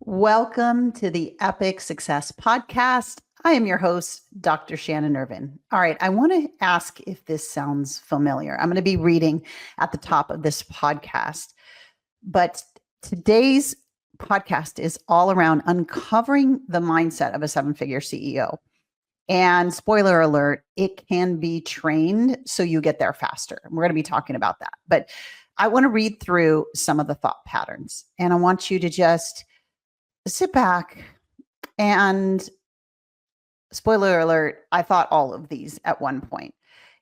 Welcome to the Epic Success Podcast. I am your host, Dr. Shannon Irvine. All right, I want to ask if this sounds familiar. I'm going to be reading at the top of this podcast, but today's podcast is all around uncovering the mindset of a seven-figure CEO. And spoiler alert, it can be trained so you get there faster. We're going to be talking about that. But I want to read through some of the thought patterns, and I want you to just sit back and spoiler alert, I thought all of these at one point.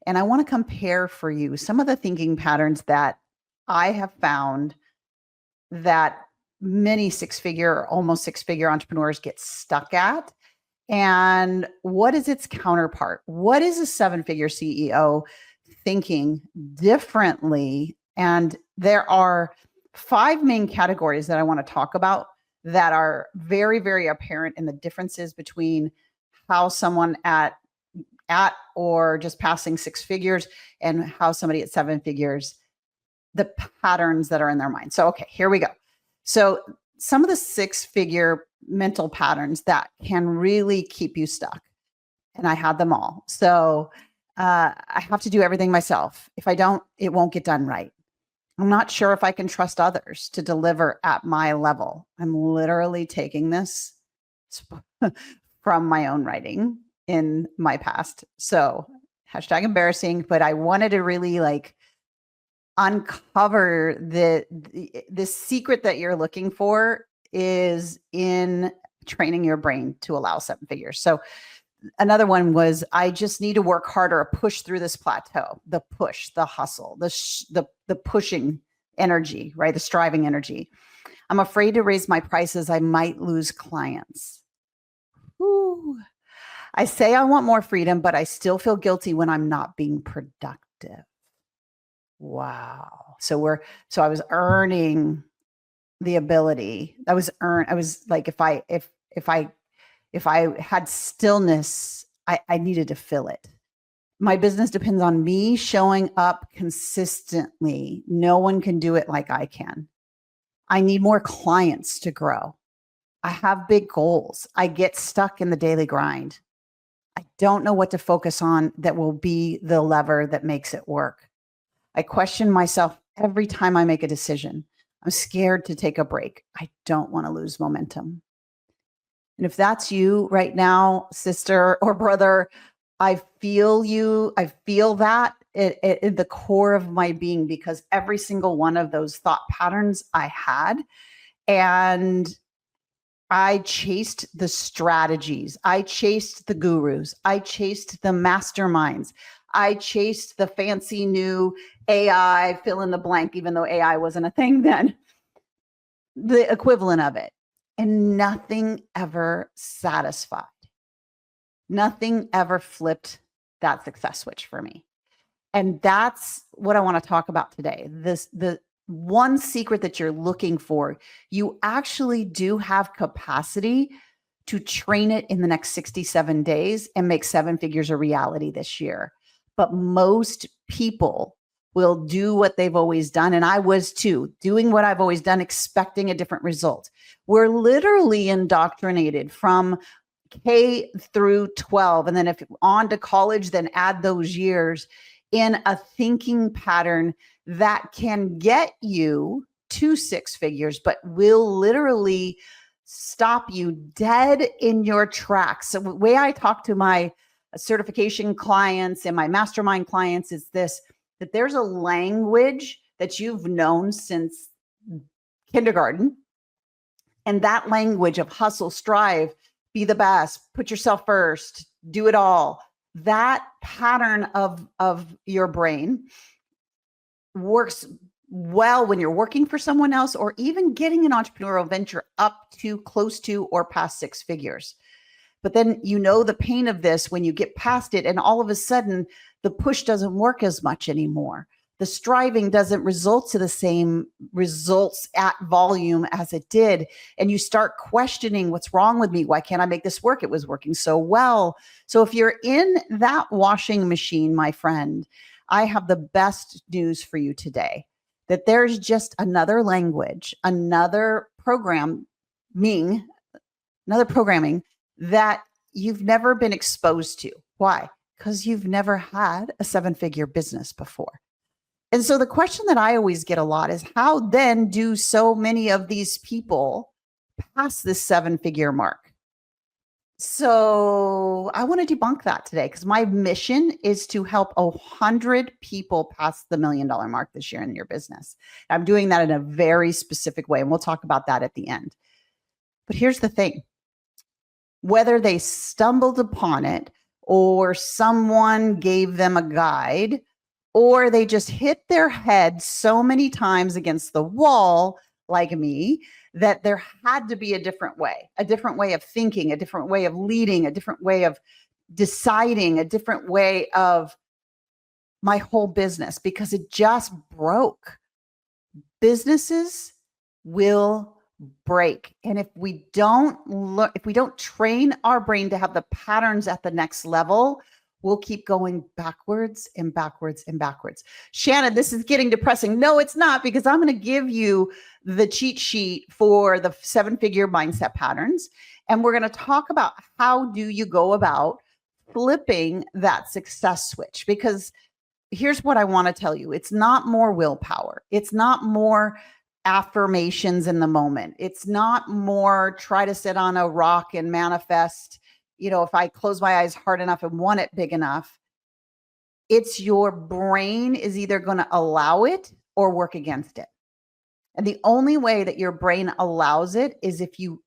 And I want to compare for you some of the thinking patterns that I have found that many six-figure or almost six-figure entrepreneurs get stuck at. And what is its counterpart? What is a seven-figure CEO thinking differently? And there are 5 main categories that I want to talk about that are very, very apparent in the differences between how someone at or just passing 6 figures and how somebody at 7 figures, the patterns that are in their mind. So, okay, here we go. So some of the 6-figure mental patterns that can really keep you stuck. And I had them all. So I have to do everything myself. If I don't, it won't get done right. I'm not sure if I can trust others to deliver at my level. I'm literally taking this from my own writing in my past. So hashtag embarrassing, but I wanted to really uncover the secret that you're looking for is in training your brain to allow 7 figures. So another one was, I just need to work harder, push through this plateau, the push, the hustle, the pushing energy, right? The striving energy. I'm afraid to raise my prices. I might lose clients. Ooh. I say I want more freedom, but I still feel guilty when I'm not being productive. Wow. So I was earning the ability. I was like, if I had stillness, I needed to fill it. My business depends on me showing up consistently. No one can do it like I can. I need more clients to grow. I have big goals. I get stuck in the daily grind. I don't know what to focus on that will be the lever that makes it work. I question myself every time I make a decision. I'm scared to take a break. I don't want to lose momentum. And if that's you right now, sister or brother, I feel you. I feel that at the core of my being, because every single one of those thought patterns I had, and I chased the strategies. I chased the gurus. I chased the masterminds. I chased the fancy new AI, fill in the blank, even though AI wasn't a thing then, the equivalent of it. And nothing ever satisfied. Nothing ever flipped that success switch for me. And that's what I want to talk about today. The one secret that you're looking for, you actually do have capacity to train it in the next 67 days and make 7 figures a reality this year. But most people will do what they've always done. And I was too, doing what I've always done, expecting a different result. We're literally indoctrinated from K through 12. And then if on to college, then add those years in a thinking pattern that can get you to 6 figures, but will literally stop you dead in your tracks. So the way I talk to my certification clients and my mastermind clients is this, that there's a language that you've known since kindergarten. And that language of hustle, strive, be the best, put yourself first, do it all. That pattern of your brain works well when you're working for someone else, or even getting an entrepreneurial venture up to close to or past 6 figures. But then you know the pain of this when you get past it, and all of a sudden the push doesn't work as much anymore. The striving doesn't result to the same results at volume as it did. And you start questioning, what's wrong with me? Why can't I make this work? It was working so well. So if you're in that washing machine, my friend, I have the best news for you today, that there's just another language, another program another programming that you've never been exposed to. Why? Because you've never had a 7-figure business before. And so the question that I always get a lot is, how then do so many of these people pass this 7-figure mark? So I want to debunk that today, because my mission is to help 100 people pass the $1 million mark this year in your business. I'm doing that in a very specific way, and we'll talk about that at the end. But here's the thing. Whether they stumbled upon it, or someone gave them a guide, or they just hit their head so many times against the wall, like me, that there had to be a different way of thinking, a different way of leading, a different way of deciding, a different way of my whole business, because it just broke. Businesses will break. And if we don't train our brain to have the patterns at the next level, we'll keep going backwards and backwards and backwards. Shannon, this is getting depressing. No, it's not, because I'm going to give you the cheat sheet for the 7-figure mindset patterns. And we're going to talk about how do you go about flipping that success switch. Because here's what I want to tell you. It's not more willpower. It's not more affirmations in the moment. It's not more try to sit on a rock and manifest, if I close my eyes hard enough and want it big enough. It's your brain is either going to allow it or work against it. And the only way that your brain allows it is if you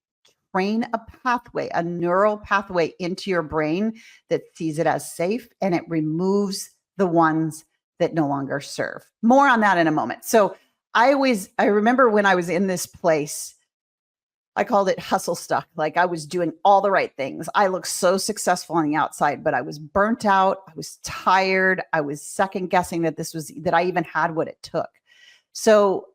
train a neural pathway into your brain that sees it as safe, and it removes the ones that no longer serve. More on that in a moment. So I remember when I was in this place, I called it hustle stuck. Like, I was doing all the right things. I looked so successful on the outside, but I was burnt out. I was tired. I was second guessing that I even had what it took. So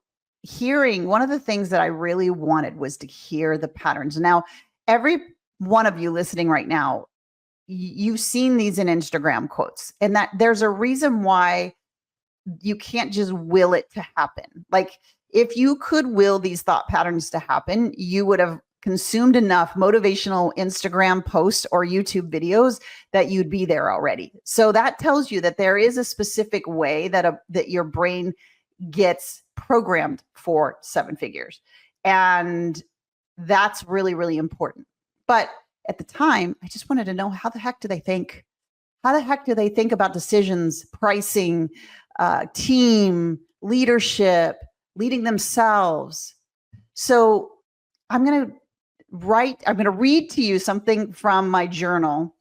one of the things that I really wanted was to hear the patterns. Now, every one of you listening right now, you've seen these in Instagram quotes, and that there's a reason why you can't just will it to happen. Like, if you could will these thought patterns to happen, you would have consumed enough motivational Instagram posts or YouTube videos that you'd be there already. So that tells you that there is a specific way that your brain gets programmed for 7 figures. And that's really, really important. But at the time, I just wanted to know, how the heck do they think? How the heck do they think about decisions, pricing, team, leadership, leading themselves? So I'm going to read to you something from my journal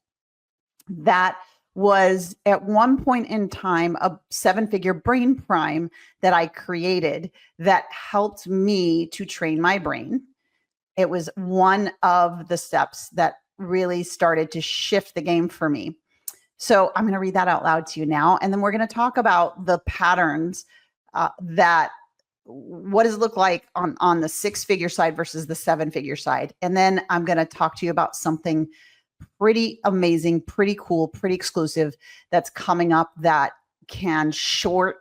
that was at one point in time a 7-figure brain prime that I created that helped me to train my brain. It was one of the steps that really started to shift the game for me. So I'm going to read that out loud to you now. And then we're going to talk about the patterns what does it look like on the 6-figure side versus the 7-figure side. And then I'm going to talk to you about something pretty amazing, pretty cool, pretty exclusive that's coming up that can short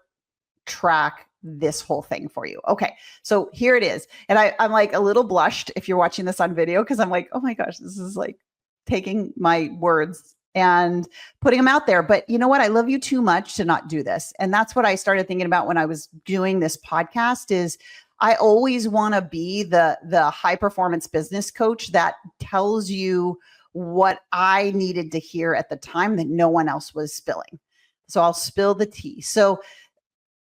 track this whole thing for you. Okay, so here it is. And I'm like a little blushed if you're watching this on video, because I'm like, oh my gosh, this is like taking my words and putting them out there. But you know what? I love you too much to not do this. And that's what I started thinking about when I was doing this podcast is I always want to be the high performance business coach that tells you what I needed to hear at the time that no one else was spilling. So I'll spill the tea. So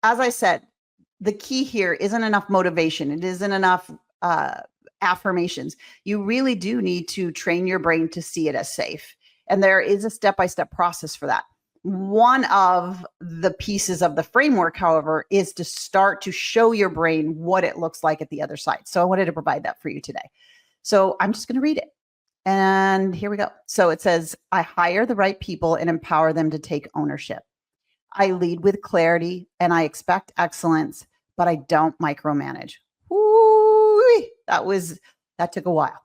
as I said, the key here isn't enough motivation. It isn't enough affirmations. You really do need to train your brain to see it as safe. And there is a step-by-step process for that. One of the pieces of the framework, however, is to start to show your brain what it looks like at the other side. So I wanted to provide that for you today. So I'm just going to read it. And here we go. So it says, I hire the right people and empower them to take ownership. I lead with clarity and I expect excellence, but I don't micromanage. Ooh, that took a while.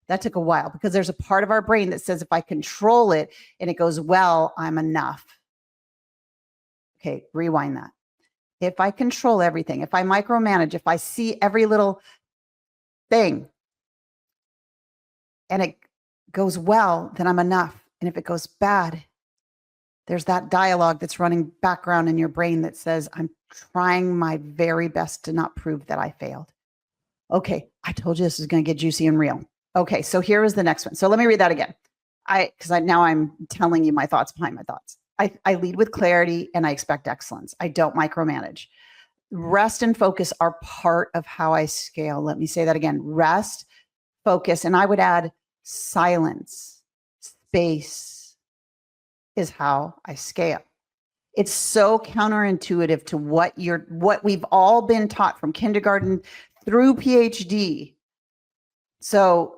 That took a while because there's a part of our brain that says, if I control it and it goes well, I'm enough. Okay, rewind that. If I control everything, if I micromanage, if I see every little thing, and it goes well, then I'm enough. And if it goes bad, there's that dialogue that's running background in your brain that says, I'm trying my very best to not prove that I failed. Okay, I told you this is going to get juicy and real. Okay, so here is the next one. So let me read that again. Now I'm telling you my thoughts behind my thoughts. I lead with clarity and I expect excellence. I don't micromanage. Rest and focus are part of how I scale. Let me say that again. Rest, focus, and I would add silence, space is how I scale. It's so counterintuitive to what we've all been taught from kindergarten through PhD. So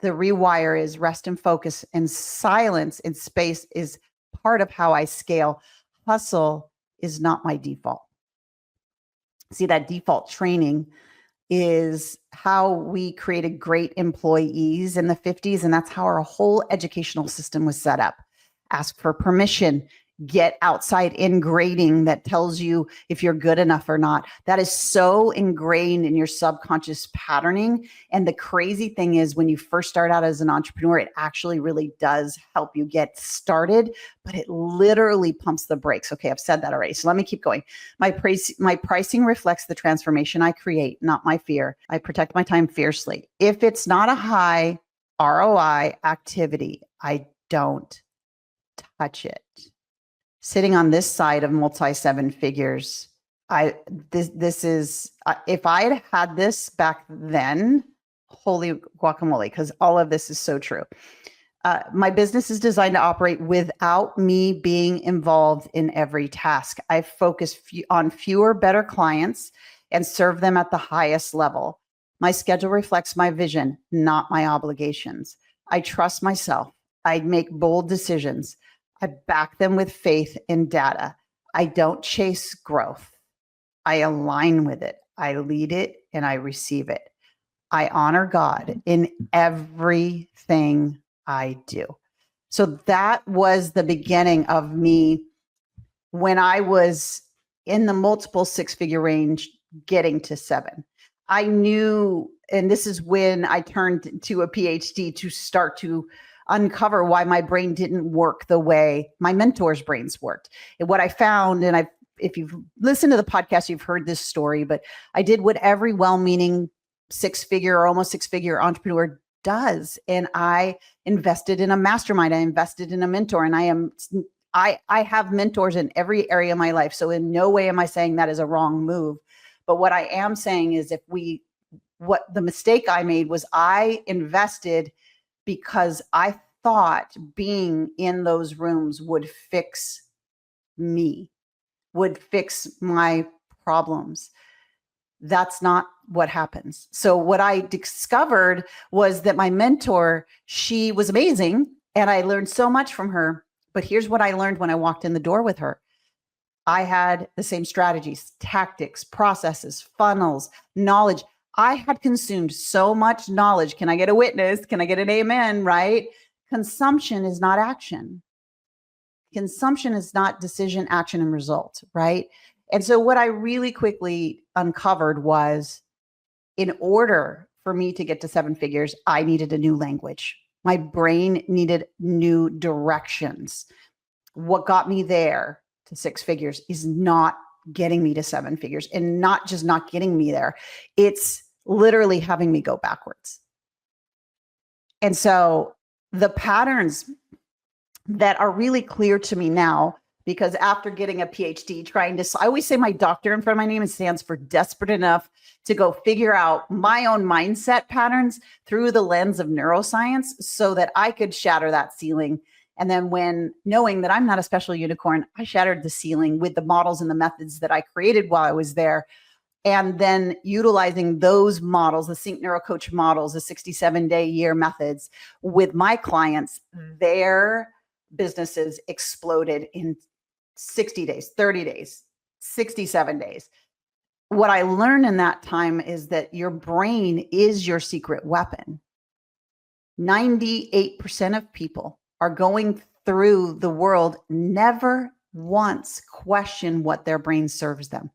the rewire is rest and focus, and silence and space is part of how I scale. Hustle is not my default. See, that default training is how we created great employees in the 50s, and that's how our whole educational system was set up. Ask for permission, get outside in grading that tells you if you're good enough or not. That is so ingrained in your subconscious patterning. And the crazy thing is, when you first start out as an entrepreneur, it actually really does help you get started, but it literally pumps the brakes. Okay, I've said that already. So let me keep going. My pricing reflects the transformation I create, not my fear. I protect my time fiercely. If it's not a high ROI activity, I don't touch it. Sitting on this side of multi seven figures, this is if I had had this back then, holy guacamole, because all of this is so true. My business is designed to operate without me being involved in every task. I focus on fewer, better clients and serve them at the highest level. My schedule reflects my vision, not my obligations. I trust myself. I make bold decisions. I back them with faith and data. I don't chase growth. I align with it. I lead it and I receive it. I honor God in everything I do. So that was the beginning of me when I was in the multiple six-figure range, getting to 7. I knew, and this is when I turned to a PhD to start to uncover why my brain didn't work the way my mentors' brains worked. And what I found, and if you've listened to the podcast, you've heard this story, but I did what every well-meaning six-figure or almost six-figure entrepreneur does. And I invested in a mastermind. I invested in a mentor, and I have mentors in every area of my life. So in no way am I saying that is a wrong move. But what I am saying is what the mistake I made was I invested because I thought being in those rooms would fix me, would fix my problems. That's not what happens. So what I discovered was that my mentor, she was amazing, and I learned so much from her. But here's what I learned when I walked in the door with her. I had the same strategies, tactics, processes, funnels, knowledge. I had consumed so much knowledge. Can I get a witness? Can I get an amen? Right? Consumption is not action. Consumption is not decision, action, and result. Right? And so what I really quickly uncovered was, in order for me to get to 7 figures, I needed a new language. My brain needed new directions. What got me there to 6 figures is not getting me to 7 figures, and not just not getting me there. It's literally having me go backwards. And so the patterns that are really clear to me now, because after getting a PhD, I always say my doctor in front of my name, it stands for desperate enough to go figure out my own mindset patterns through the lens of neuroscience so that I could shatter that ceiling. And then knowing that I'm not a special unicorn, I shattered the ceiling with the models and the methods that I created while I was there. And then utilizing those models, the Sync NeuroCoach models, the 67-day year methods with my clients, their businesses exploded in 60 days, 30 days, 67 days. What I learned in that time is that your brain is your secret weapon. 98% of people are going through the world, never once question what their brain serves them.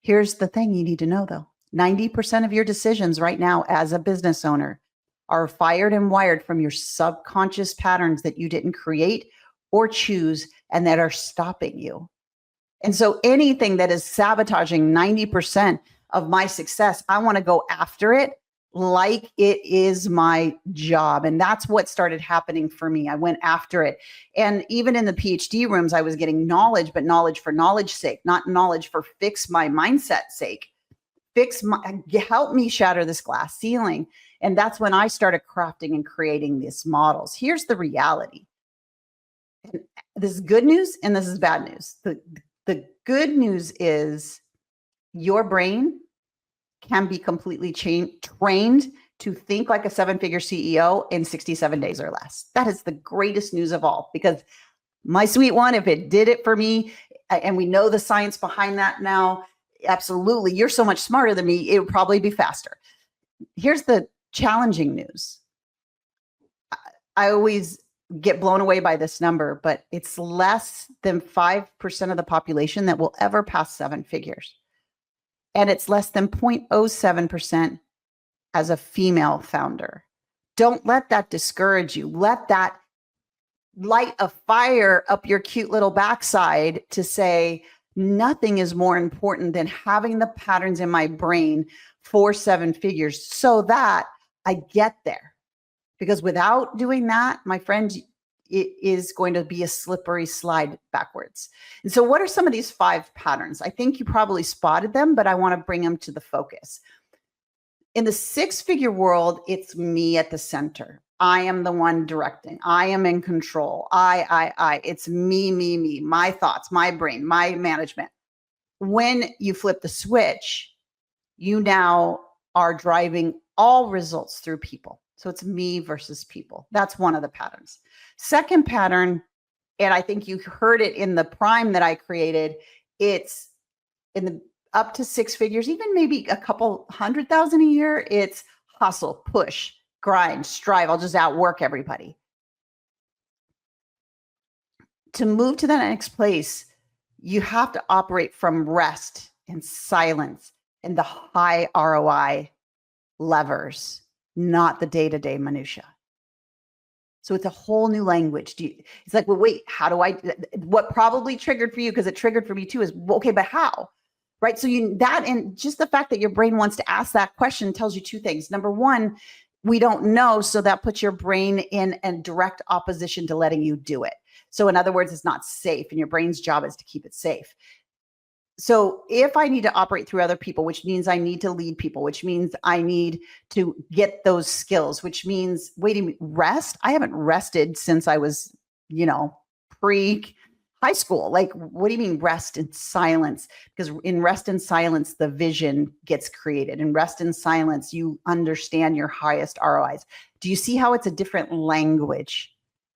Here's the thing you need to know though. 90% of your decisions right now as a business owner are fired and wired from your subconscious patterns that you didn't create or choose and that are stopping you. And so anything that is sabotaging 90% of my success, I want to go after it like it is my job. And that's what started happening for me. I went after it. And even in the PhD rooms, I was getting knowledge, but knowledge for knowledge's sake, not knowledge for fix my mindset sake. Help me shatter this glass ceiling. And that's when I started crafting and creating these models. Here's the reality. This is good news and this is bad news. The good news is your brain can be completely trained to think like a 7-figure CEO in 67 days or less. That is the greatest news of all, because my sweet one, if it did it for me, and we know the science behind that now, absolutely, you're so much smarter than me, it would probably be faster. Here's the challenging news. I always get blown away by this number, but it's less than 5% of the population that will ever pass 7 figures. And it's less than 0.07% as a female founder. Don't let that discourage you. Let that light a fire up your cute little backside to say, nothing is more important than having the patterns in my brain for 7 figures so that I get there. Because without doing that, my friend, it is going to be a slippery slide backwards. And so what are some of these 5 patterns? I think you probably spotted them, but I want to bring them to the focus. In the 6-figure world, it's me at the center. I am the one directing. I am in control. I. It's me, my thoughts, my brain, my management. When you flip the switch, you now are driving all results through people. So it's me versus people. That's one of the patterns. Second pattern, and I think you heard it in the prime that I created, it's in the up to 6 figures, even maybe a couple 100,000 a year. It's hustle, push, grind, strive. I'll just outwork everybody. To move to the next place, you have to operate from rest and silence and the high ROI levers, not the day-to-day minutia. So it's a whole new language. It's like, well, wait, how do I, what probably triggered for you, because it triggered for me too, is, okay, but how? Right? So that, and just the fact that your brain wants to ask that question tells you 2 things. Number one, we don't know. So that puts your brain in a direct opposition to letting you do it. So in other words, it's not safe, and your brain's job is to keep it safe. So if I need to operate through other people, which means I need to lead people, which means I need to get those skills, which means rest. I haven't rested since I was, pre-high school. Like, what do you mean rest and silence? Because in rest and silence, the vision gets created. In rest and silence, you understand your highest ROIs. Do you see how it's a different language?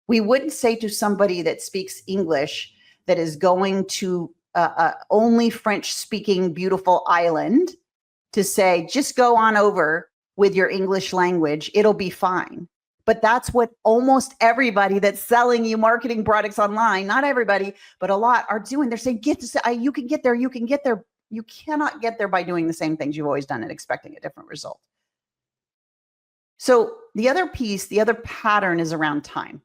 We wouldn't say to somebody that speaks English that is going to only French-speaking beautiful island to say, just go on over with your English language, it'll be fine. But that's what almost everybody that's selling you marketing products online, not everybody, but a lot, are doing. They're saying, you can get there, you can get there. You cannot get there by doing the same things you've always done and expecting a different result. So the other piece, the other pattern is around time.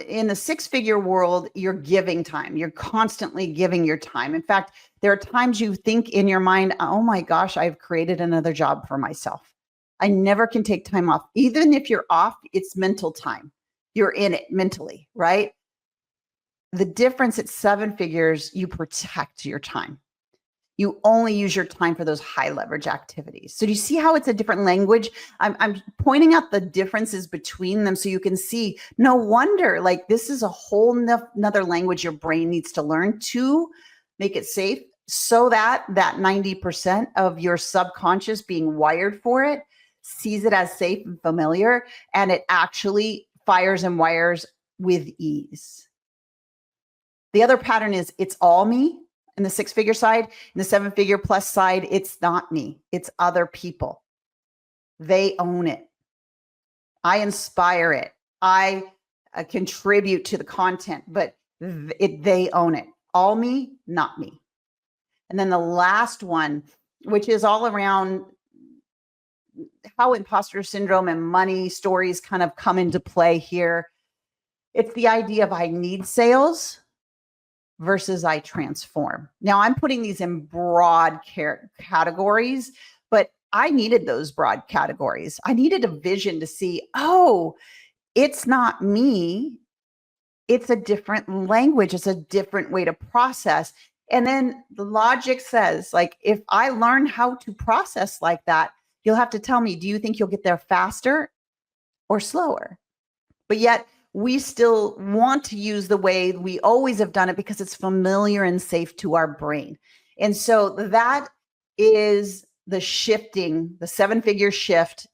In the 6-figure world, you're giving time. You're constantly giving your time. In fact, there are times you think in your mind, oh my gosh, I've created another job for myself. I never can take time off. Even if you're off, it's mental time. You're in it mentally, right? The difference at 7 figures, you protect your time. You only use your time for those high leverage activities. So do you see how it's a different language? I'm pointing out the differences between them so you can see, no wonder, like, this is a whole another language your brain needs to learn to make it safe, so that 90% of your subconscious being wired for it sees it as safe and familiar, and it actually fires and wires with ease. The other pattern is it's all me. In the 6-figure side, in the 7-figure plus side, it's not me, it's other people. They own it. I inspire it. I contribute to the content, but they own it. All me, not me. And then the last one, which is all around how imposter syndrome and money stories kind of come into play here. It's the idea of I need sales versus I transform. Now I'm putting these in broad categories, but I needed those broad categories. I needed a vision to see, oh, it's not me. It's a different language. It's a different way to process. And then the logic says, like, if I learn how to process like that, you'll have to tell me, do you think you'll get there faster or slower? But yet we still want to use the way we always have done it because it's familiar and safe to our brain. And so that is the shifting, the 7-figure shift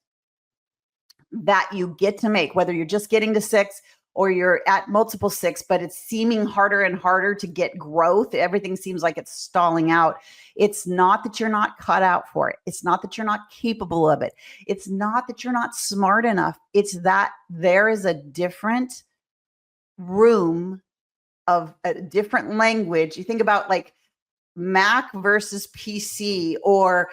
that you get to make, whether you're just getting to 6 or you're at multiple 6, but it's seeming harder and harder to get growth. Everything seems like it's stalling out. It's not that you're not cut out for it. It's not that you're not capable of it. It's not that you're not smart enough. It's that there is a different room of a different language. You think about like Mac versus PC, or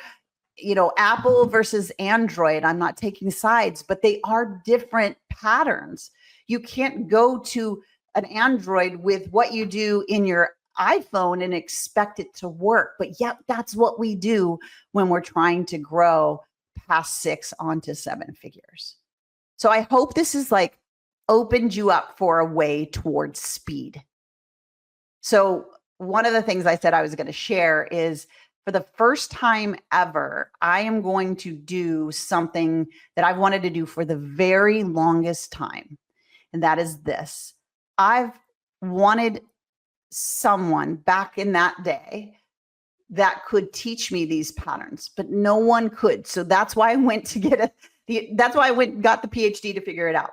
Apple versus Android. I'm not taking sides, but they are different patterns. You can't go to an Android with what you do in your iPhone and expect it to work. But yet that's what we do when we're trying to grow past 6 onto 7 figures. So I hope this is like opened you up for a way towards speed. So one of the things I said I was going to share is, for the first time ever, I am going to do something that I've wanted to do for the very longest time. And that is this. I've wanted someone back in that day that could teach me these patterns, but no one could. So that's why I went to got the PhD to figure it out.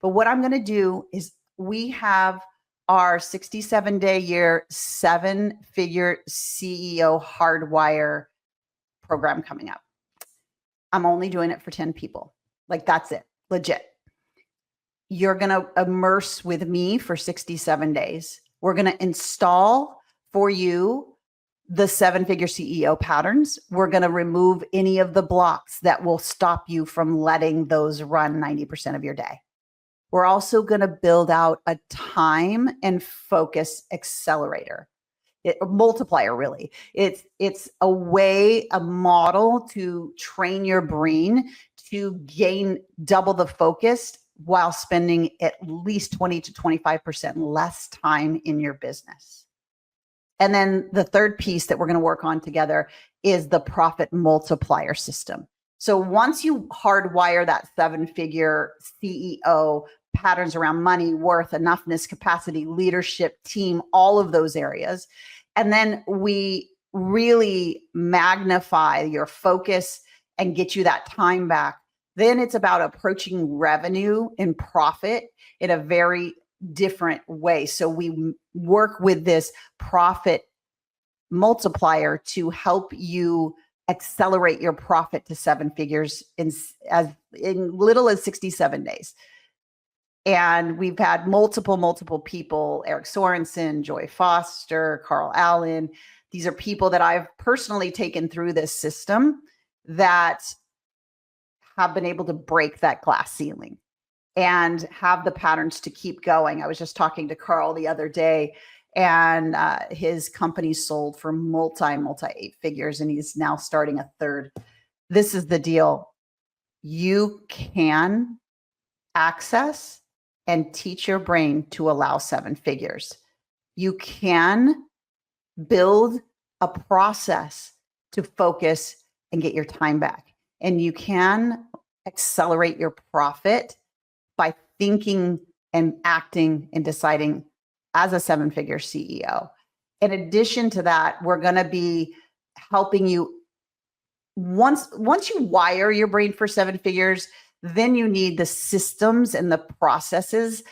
But what I'm going to do is, we have our 67-day year 7-figure CEO Hardwire program coming up. I'm only doing it for 10 people. Like, that's it, legit. You're going to immerse with me for 67 days. We're going to install for you the 7-figure CEO patterns. We're going to remove any of the blocks that will stop you from letting those run 90% of your day. We're also going to build out a time and focus accelerator, multiplier, really. It's a model to train your brain to gain double the focus while spending at least 20 to 25% less time in your business. And then the third piece that we're going to work on together is the profit multiplier system. So once you hardwire that 7-figure CEO patterns around money, worth, enoughness, capacity, leadership, team, all of those areas, and then we really magnify your focus and get you that time back, then it's about approaching revenue and profit in a very different way. So we work with this profit multiplier to help you accelerate your profit to 7 figures in little as 67 days. And we've had multiple people, Eric Sorensen, Joy Foster, Carl Allen. These are people that I've personally taken through this system that have been able to break that glass ceiling and have the patterns to keep going. I was just talking to Carl the other day, and his company sold for multi 8 figures, and he's now starting a third. This is the deal. You can access and teach your brain to allow 7 figures. You can build a process to focus and get your time back. And you can accelerate your profit by thinking and acting and deciding as a 7-figure CEO. In addition to that, we're going to be helping you. Once you wire your brain for 7 figures, then you need the systems and the processes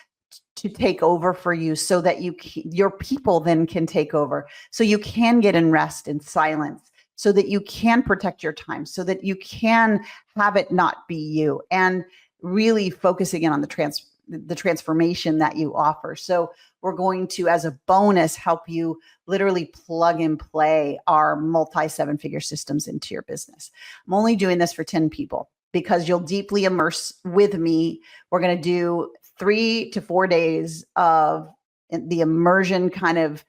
to take over for you, so that your people then can take over, so you can get in rest and silence, so that you can protect your time, so that you can have it not be you, and really focusing in on the transformation that you offer. So we're going to, as a bonus, help you literally plug and play our multi 7-figure systems into your business. I'm only doing this for 10 people. because you'll deeply immerse with me. We're going to do 3 to 4 days of the immersion kind of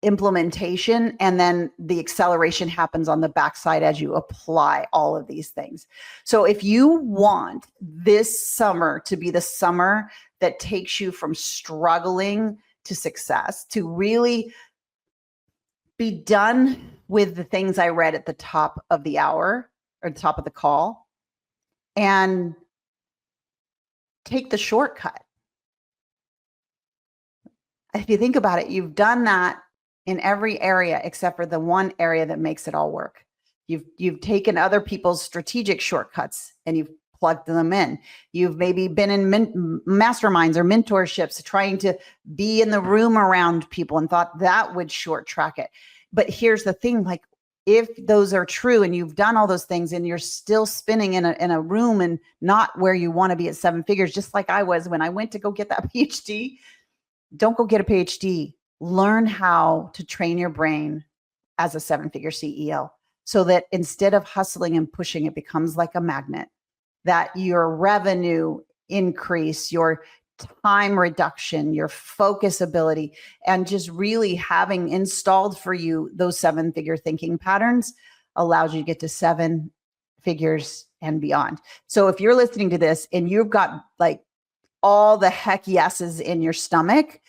implementation, and then the acceleration happens on the backside as you apply all of these things. So if you want this summer to be the summer that takes you from struggling to success, to really be done with the things I read at the top of the hour or the top of the call, and take the shortcut. If you think about it, you've done that in every area except for the one area that makes it all work. You've taken other people's strategic shortcuts and you've plugged them in. You've maybe been in masterminds or mentorships trying to be in the room around people and thought that would short track it. But here's the thing, like, if those are true and you've done all those things and you're still spinning in a room and not where you want to be at 7 figures, just like I was when I went to go get that PhD, don't go get a PhD. Learn how to train your brain as a 7-figure CEO so that instead of hustling and pushing, it becomes like a magnet, that your revenue increase, your time reduction, your focus ability, and just really having installed for you those 7-figure thinking patterns allows you to get to 7 figures and beyond. So if you're listening to this and you've got like all the heck yeses in your stomach,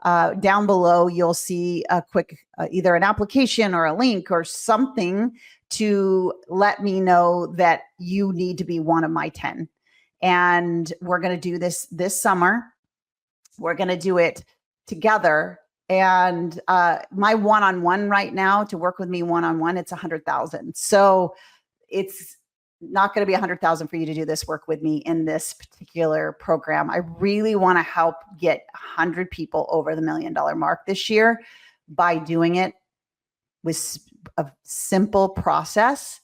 down below, you'll see a quick, either an application or a link or something to let me know that you need to be one of my 10. And we're going to do this summer. We're going to do it together. And my one-on-one right now, to work with me one-on-one, it's 100,000. So it's not going to be 100,000 for you to do this work with me in this particular program. I really want to help get 100 people over the $1 million mark this year by doing it with a simple process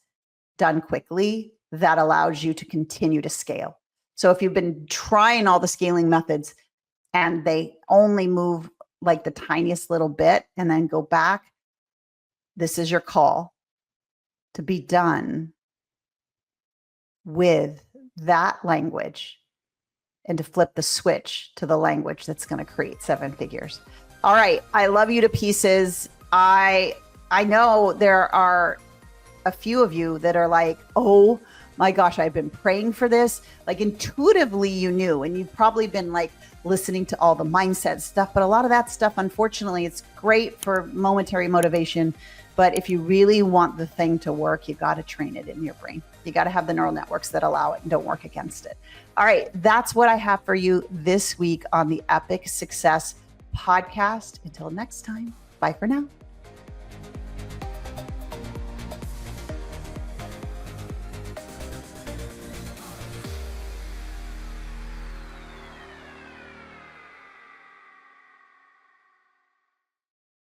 done quickly that allows you to continue to scale. So if you've been trying all the scaling methods and they only move like the tiniest little bit and then go back, this is your call to be done with that language and to flip the switch to the language that's going to create 7 figures. All right. I love you to pieces. I know there are a few of you that are like, oh my gosh, I've been praying for this. Like intuitively you knew, and you've probably been like listening to all the mindset stuff, but a lot of that stuff, unfortunately, it's great for momentary motivation. But if you really want the thing to work, you got to train it in your brain. You got to have the neural networks that allow it and don't work against it. All right. That's what I have for you this week on the Epic Success Podcast. Until next time, bye for now.